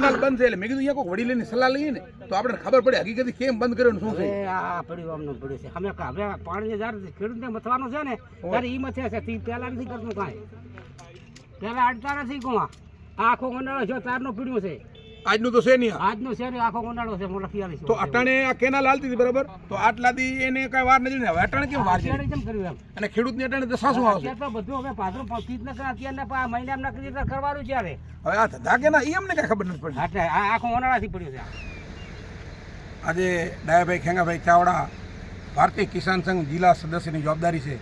Canal બંધ છે એટલે મેં કીધું અહીંયા કોઈ વડીલોની સલાહ લઈએ ને તો આપણે ખબર પડે હકીકત કેમ બંધ કર્યો ને શું છે. આ પડ્યું આમનું પડ્યું છે. અમે હવે પાણી જ્યારે ખેડૂતને મથવાનું છે ને ત્યારે ઈ મથે છે. તી પહેલા નથી કરતું કાંઈ. પહેલા અડતા નથી કુવા. આખો ગોંડાળો જો તારનો પીડ્યું છે. આજનું તો છે નહીં આજનો છે ને આખો ગોંડાળો છે. મોટા પિયાલી તો અટાણે આ કેનાલ હાલતી હતી બરાબર તો આટલા દી એને કઈ વાર નથી ને હવે અટાણે કેમ વાર છે કેમ કર્યું એમ અને ખેડૂતને અટાણે તો શું આવશે અત્યારે તો બધું હવે ભાદરો પચીસ ને અત્યારે મહિના નકરી કરવાનું ત્યારે હવે આ ધંધા કે ના એ અમને કઈ ખબર નથી પડતી. એટલે આ આખો ગોંડાળાથી પડ્યું છે. આજે ડાયાભાઈ ખેંગાભાઈ ચાવડા ભારતીય કિસાન સંઘ જિલ્લા સદસ્યની જવાબદારી છે.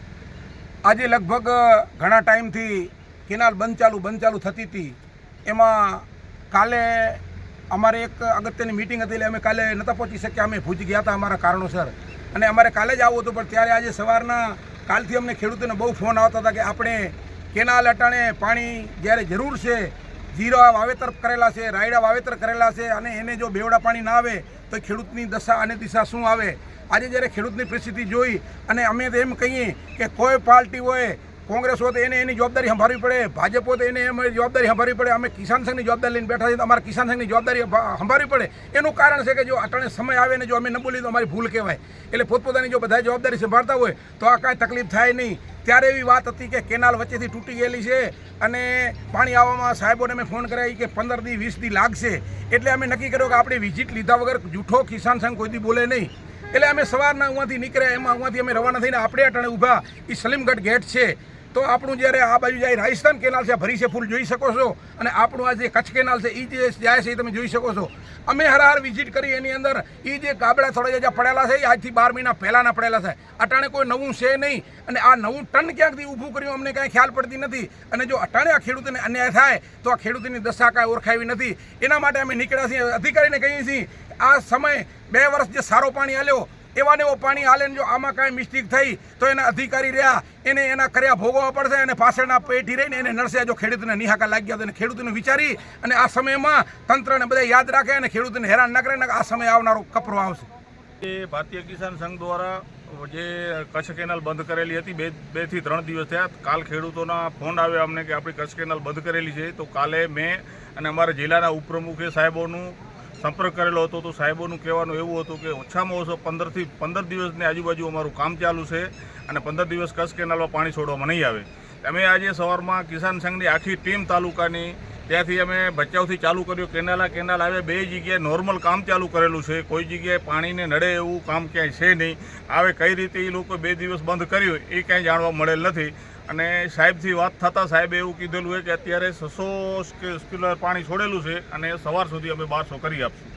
આજે લગભગ ઘણા ટાઈમથી કેનાલ બંધ ચાલુ થતી હતી. એમાં કાલે અમારે એક અગત્યની મિટિંગ હતી એટલે અમે કાલે નહોતા પહોંચી શક્યા. અમે ભુજ ગયા હતા અમારા કારણોસર અને અમારે કાલે જ આવવું હતું પણ ત્યારે આજે સવારના કાલથી અમને ખેડૂતોને બહુ ફોન આવતા હતા કે આપણે કેનાલ અટાણે પાણી જ્યારે જરૂર છે, જીરા વાવેતર કરેલા છે, રાયડા વાવેતર કરેલા છે અને એને જો બેવડા પાણી ના આવે તો ખેડૂતની દશા અને દિશા શું આવે. આજે જ્યારે ખેડૂતની પરિસ્થિતિ જોઈ અને અમે તો એમ કહીએ કે કોઈ પાર્ટી હોય, કોંગ્રેસ હોય તો એને એની જવાબદારી સંભાળવી પડે, ભાજપ હોય તો એને એની જવાબદારી સંભાળવી પડે. અમે કિસાન સંઘની જવાબદારી લઈને બેઠા છીએ તો અમારે કિસાન સંઘની જવાબદારી સંભાળવી પડે. એનું કારણ છે કે જો અટાણે સમય આવે ને જો અમે ન બોલીએ તો અમારી ભૂલ કહેવાય. એટલે પોતપોતાની જો બધા જવાબદારી સંભાળતા હોય તો આ કાંઈ તકલીફ થાય નહીં. ત્યારે એવી વાત હતી કે કેનાલ વચ્ચેથી તૂટી ગયેલી છે અને પાણી આવવામાં સાહેબોને અમે ફોન કર્યા કે 15 દી 20 દી લાગશે. એટલે અમે નક્કી કર્યું કે આપણે વિઝિટ લીધા વગર જૂઠો કિસાન સંઘ કોઈ દી બોલે નહીં. એટલે અમે સવારના અહીંયાથી નીકળ્યા અહીંયાથી અમે રવાના થઈને આપણે અટાણે ઊભા એ સલીમગઢ ગેટ છે. તો આપણું જ્યારે આ બાજુ જાય રાજસ્થાન કેનાલ છે ભરી છે ફૂલ જોઈ શકો છો અને આપણું આ જે કચ્છ કેનાલ છે એ જે જાય છે એ તમે જોઈ શકો છો. અમે હરાર વિઝિટ કરી એની અંદર એ જે ગાબડા થોડા જે પડેલા છે એ આજથી 12 મહિના પહેલાંના પડેલા છે. અટાણે કોઈ નવું છે નહીં અને આ નવું ટન ક્યાંકથી ઊભું કર્યું અમને કાંઈ ખ્યાલ પડતી નથી. અને જો અટાણે આ ખેડૂતોને અન્યાય થાય તો આ ખેડૂતોની દશા કાંઈ ઓળખાવી નથી. એના માટે અમે નીકળ્યા છીએ. અધિકારીને કહીએ છીએ આ સમય 2 વર્ષ જે સારો પાણી હાલ્યો એવા ને એવો પાણી હાલે ને જો આમાં કાંઈ મિસ્ટેક થઈ તો એના અધિકારી રહ્યા એને એના કર્યા ભોગવવા પડશે અને પાછળના પેઢી રહીને એને નડશે. જો ખેડૂતોને નિહાકા લાગ્યા તો ખેડૂતોને વિચારી અને આ સમયમાં તંત્રને બધા યાદ રાખે અને ખેડૂતોને હેરાન ન કરે ને આ સમય આવનારો કપરો આવશે. એ ભારતીય કિસાન સંઘ દ્વારા જે કચ્છ કેનાલ બંધ કરેલી હતી 2 થી 3 દિવસ થયા. કાલ ખેડૂતોના ફોન આવ્યા અમને કે આપણી કચ્છ કેનાલ બંધ કરેલી છે. તો કાલે મેં અને અમારા જિલ્લાના ઉપપ્રમુખે સાહેબોનું સંપર્ક કરેલો હતો. તો સાહેબોનું કહેવાનું એવું હતું કે ઓછામાં ઓછો 15 થી 15 દિવસની આજુબાજુ અમારું કામ ચાલુ છે અને 15 દિવસ કચ્છ કેનાલમાં પાણી છોડવામાં નહીં આવે. અમે આજે સવારમાં કિસાન સંઘની આખી ટીમ તાલુકાની ત્યાંથી અમે બચાવથી ચાલુ કર્યું. કેનાલ આવે 2 જગ્યાએ નોર્મલ કામ ચાલુ કરેલું છે. કોઈ જગ્યાએ પાણીને નડે એવું કામ ક્યાંય છે નહીં. આવે કઈ રીતે એ લોકો 2 દિવસ બંધ કર્યું એ ક્યાંય જાણવા મળેલ નથી. અને સાહેબથી વાત થતાં સાહેબે એવું કીધેલું હોય કે અત્યારે 600 સ્કીલર પાણી છોડેલું છે અને સવાર સુધી અમે 1200 કરી આપશું.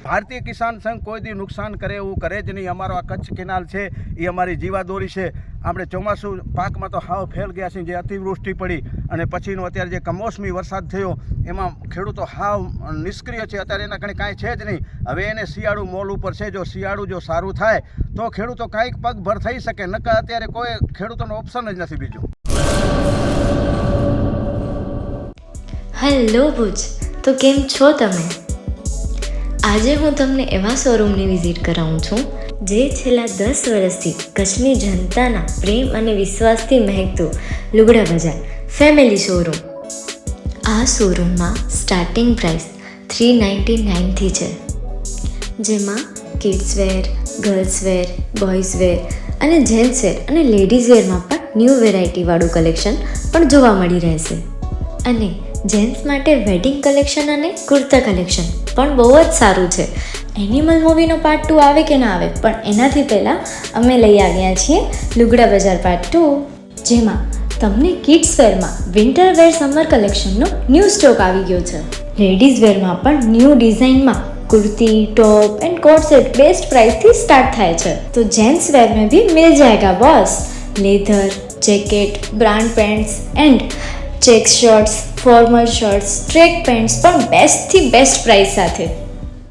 ભારતીય કિસાન સંઘ કોઈ દી નુકસાન કરે એવું કરે જ નહીં. અમારો આ કચ્છ કેનાલ છે એ અમારી જીવાદોરી છે. આપણે ચોમાસું પાકમાં તો હાવ ફેલ ગયા છે. જે અતિવૃષ્ટિ પડી અને પછીનો અત્યારે જે કમોસમી વરસાદ થયો એમાં ખેડૂતો હાવ નિષ્ક્રિય છે. અત્યારે એના કાંઈ છે જ નહીં. હવે એને શિયાળું મોલ ઉપર છે. જો શિયાળું જો સારું થાય તો ખેડૂતો કાંઈક પગભર થઈ શકે. નકર અત્યારે કોઈ ખેડૂતોનો ઓપ્શન જ નથી બીજું. હેલો ભુજ, તો કેમ છો તમે? આજે હું તમને એવા શોરૂમની વિઝિટ કરાવું છું જે છેલ્લા 10 વર્ષથી કચ્છની જનતાના પ્રેમ અને વિશ્વાસથી મહેકતું લુગડા બજાર ફેમિલી શોરૂમ. આ શોરૂમમાં સ્ટાર્ટિંગ પ્રાઇસ 399થી છે, જેમાં kids wear, girls wear, boys wear અને જેન્ટ્સ વેર અને લેડીઝ વેરમાં પણ ન્યૂ વેરાયટીવાળું કલેક્શન પણ જોવા મળી રહેશે. અને જેન્ટ્સ માટે વેડિંગ કલેક્શન અને કુર્તા કલેક્શન પણ બહુ જ સારું છે. એનિમલ મૂવીનો પાર્ટ 2 આવે કે ના આવે, પણ એનાથી પહેલાં અમે લઈ આવ્યા છીએ લુગડા બજાર પાર્ટ 2, જેમાં તમને કિડ્સ વેરમાં વિન્ટર વેર સમર કલેક્શનનો ન્યૂ સ્ટોક આવી ગયો છે. લેડીઝ વેરમાં પણ ન્યૂ ડિઝાઇનમાં kurti, top and coat set best price थी स्टार्ट થાય છે. तो जेंट्स वेयर में भी मिल जाएगा boss. Leather, jacket, brand pants and check shirts, formal shirts, track pants પણ બેસ્ટથી બેસ્ટ પ્રાઇસ સાથે.